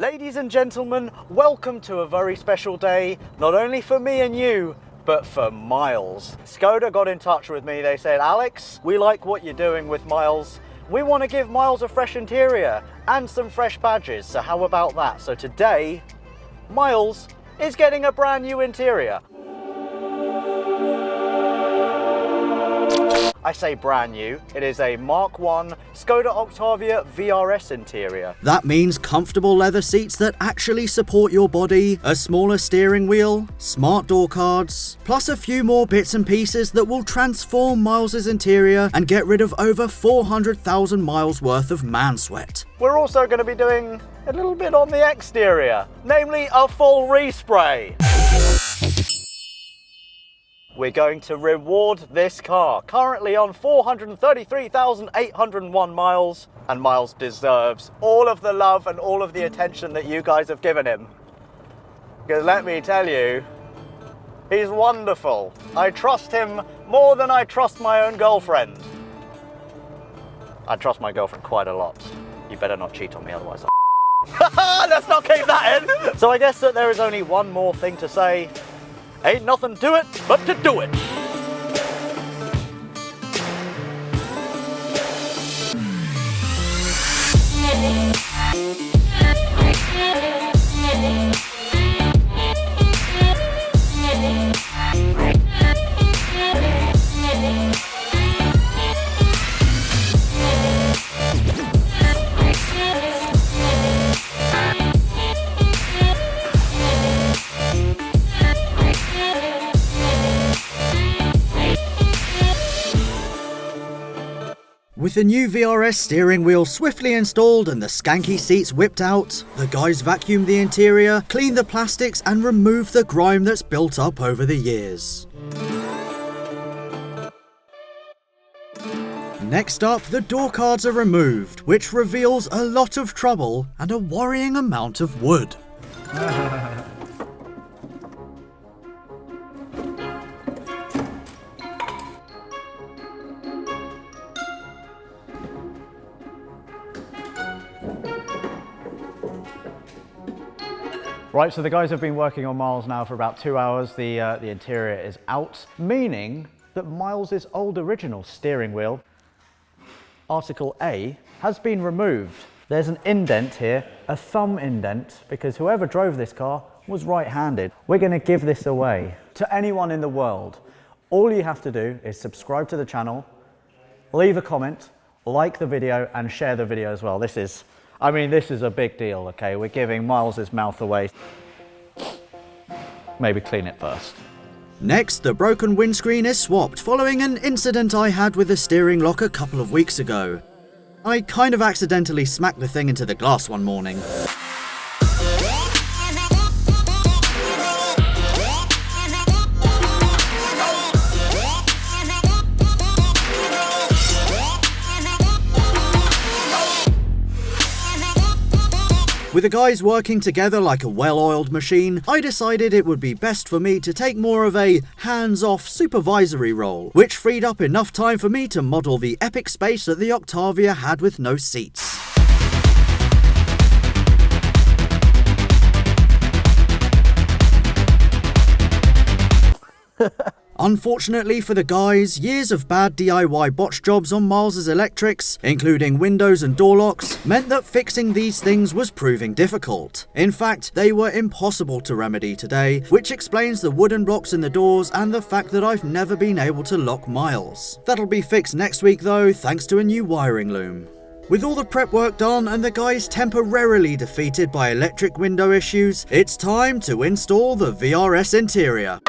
Ladies and gentlemen, welcome to a very special day, not only for me and you, but for Miles. Skoda got in touch with me. They said, Alex, we like what you're doing with Miles. We want to give Miles a fresh interior and some fresh badges, so how about that? So today, Miles is getting a brand new interior. I say brand new, it is a Mark 1 Skoda Octavia VRS interior. That means comfortable leather seats that actually support your body, a smaller steering wheel, smart door cards, plus a few more bits and pieces that will transform Miles's interior and get rid of over 400,000 miles worth of man sweat. We're also going to be doing a little bit on the exterior, namely a full respray. We're going to reward this car, currently on 433,801 miles, and Miles deserves all of the love and all of the attention that you guys have given him. Because let me tell you, he's wonderful. I trust him more than I trust my own girlfriend. I trust my girlfriend quite a lot. You better not cheat on me, otherwise let's not keep that in. So I guess that there is only one more thing to say. Ain't nothing to it but to do it. With the new VRS steering wheel swiftly installed and the skanky seats whipped out, the guys vacuumed the interior, cleaned the plastics and removed the grime that's built up over the years. Next up, the door cards are removed, which reveals a lot of trouble and a worrying amount of wood. Right, so the guys have been working on Miles now for about 2 hours. The interior is out, meaning that Miles's old original steering wheel, Article A, has been removed. There's an indent here, a thumb indent, because whoever drove this car was right-handed. We're going to give this away to anyone in the world. All you have to do is subscribe to the channel, leave a comment, like the video, and share the video as well. This is a big deal, okay? We're giving Miles's mouth away. Maybe clean it first. Next, the broken windscreen is swapped following an incident I had with the steering lock a couple of weeks ago. I kind of accidentally smacked the thing into the glass one morning. With the guys working together like a well-oiled machine, I decided it would be best for me to take more of a hands-off supervisory role, which freed up enough time for me to model the epic space that the Octavia had with no seats. Unfortunately for the guys, years of bad DIY botch jobs on Miles's electrics, including windows and door locks, meant that fixing these things was proving difficult. In fact, they were impossible to remedy today, which explains the wooden blocks in the doors and the fact that I've never been able to lock Miles. That'll be fixed next week though, thanks to a new wiring loom. With all the prep work done and the guys temporarily defeated by electric window issues, it's time to install the VRS interior.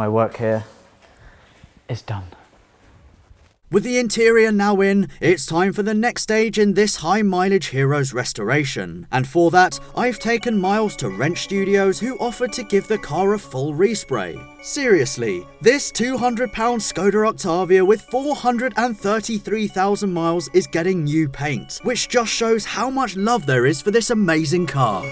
my work here is done. With the interior now in, it's time for the next stage in this high mileage hero's restoration. And for that, I've taken Miles to Wrench Studios, who offered to give the car a full respray. Seriously, this £200 Skoda Octavia with 433,000 miles is getting new paint, which just shows how much love there is for this amazing car.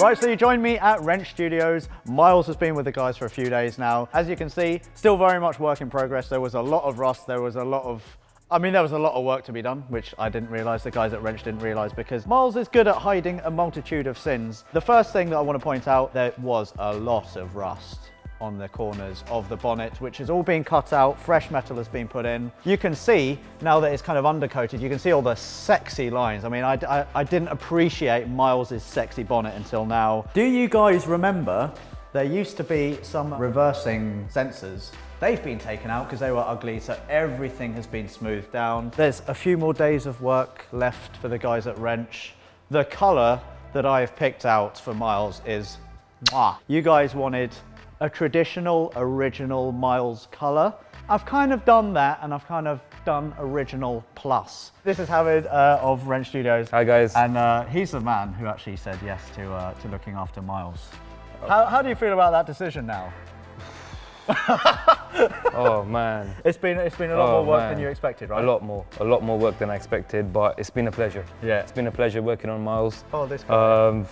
Right, so you joined me at Wrench Studios. Miles has been with the guys for a few days now. As you can see, still very much work in progress. There was a lot of rust, there was a lot of work to be done, which I didn't realise, the guys at Wrench didn't realise, because Miles is good at hiding a multitude of sins. The first thing that I want to point out, there was a lot of rust on the corners of the bonnet, which has all been cut out, fresh metal has been put in. You can see, now that it's kind of undercoated, you can see all the sexy lines. I mean, I didn't appreciate Miles's sexy bonnet until now. Do you guys remember there used to be some reversing sensors? They've been taken out because they were ugly, so everything has been smoothed down. There's a few more days of work left for the guys at Wrench. The colour that I have picked out for Miles is mwah. You guys wanted a traditional, original Miles colour. I've kind of done that, and I've kind of done original plus. This is Habib of Wrench Studios. Hi guys. And he's the man who actually said yes to looking after Miles. How do you feel about that decision now? Oh man. It's been a lot more work than you expected, right? A lot more work than I expected, but it's been a pleasure. Yeah. It's been a pleasure working on Miles. Oh, this guy.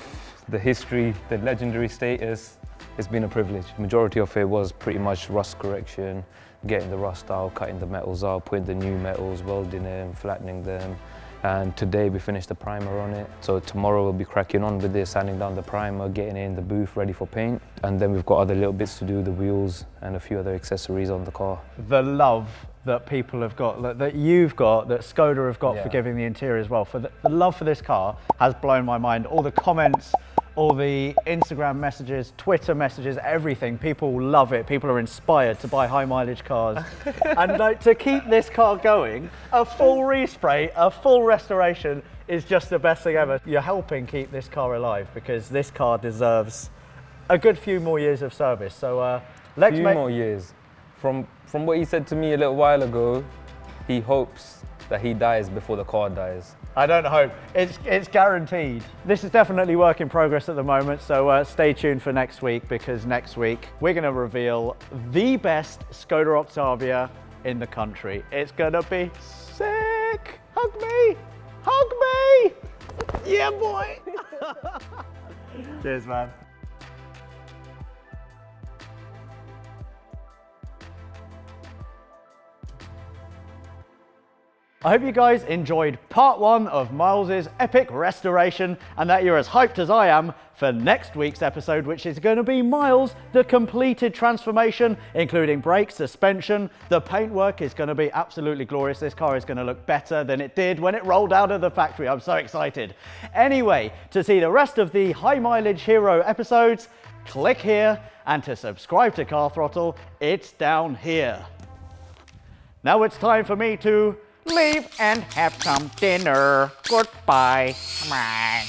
The history, the legendary status, it's been a privilege. Majority of it was pretty much rust correction, getting the rust out, cutting the metals out, putting the new metals, welding them, flattening them. And today we finished the primer on it. So tomorrow we'll be cracking on with this, sanding down the primer, getting it in the booth ready for paint. And then we've got other little bits to do, the wheels and a few other accessories on the car. The love that people have got, that you've got, that Skoda have got for Yeah. giving the interior as well. For the love for this car has blown my mind. All the comments, all the Instagram messages, Twitter messages, everything. People love it. People are inspired to buy high mileage cars. And like, to keep this car going, a full respray, a full restoration is just the best thing ever. You're helping keep this car alive, because this car deserves a good few more years of service. So let's Few more years. From what he said to me a little while ago, he hopes that he dies before the car dies. I don't hope. It's guaranteed. This is definitely work in progress at the moment, so stay tuned for next week, because next week we're going to reveal the best Skoda Octavia in the country. It's going to be sick. Hug me. Hug me. Yeah, boy. Cheers, man. I hope you guys enjoyed part 1 of Miles's epic restoration, and that you're as hyped as I am for next week's episode, which is going to be Miles, the completed transformation, including brakes, suspension. The paintwork is going to be absolutely glorious. This car is going to look better than it did when it rolled out of the factory. I'm so excited. Anyway, to see the rest of the high mileage hero episodes, click here, and to subscribe to Car Throttle, it's down here. Now it's time for me to leave and have some dinner. Goodbye. Bye.